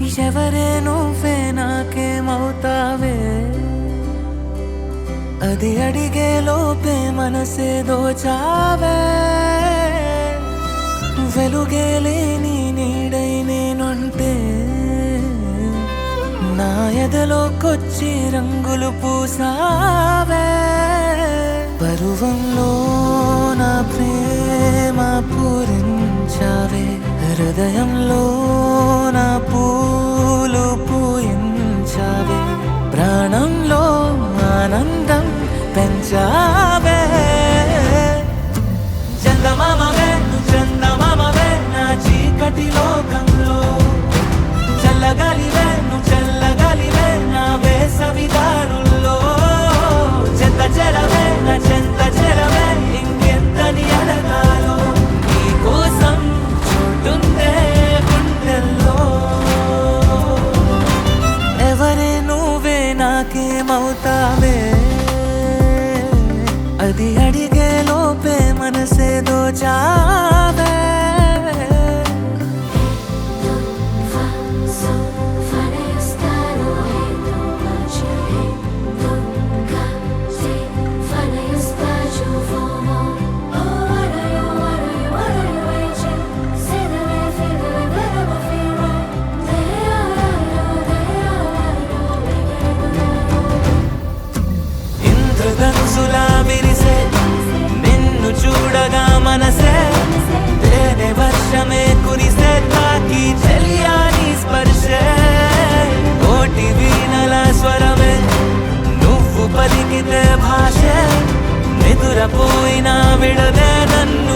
ఎవరే నువ్వే నాకేమవుతావే అది అడిగే లోపే మనసే దోచావే వెలుగే లేని నీడై నేనుంటే నా ఎదలోకొచ్చి రంగులు పూసావే పరువంలో నా ప్రేమ పూరించావే హృదయంలో నా పూలు పూయించావే ప్రాణంలో ఆనందం పెంచావే చందమామవే నువ్వు చందమామవే నా చీకటి లోకంలో చల్లగాలివే నువ్వు చల్లగాలివే నా వేసవిదారుల్లో చెత్త చెరవే నా చెంత చెరవే ఇంకెంతని అడగాలో నీ కోసం చూడుందే గుండెల్లో ఎవరే నువ్వే నాకేమవుతావే అది అడిగే లోపే మనసే దోచావే ఇంద్రధనుసులా విరిసే నిన్ను చూడగా మనసే తేనె వర్షమే కురిసే తాకి చెలియాని స్పర్శే కోటి వీణల స్వరమే నువ్వు పలికితే భాషే నిదురపోయినా విడదే నన్ను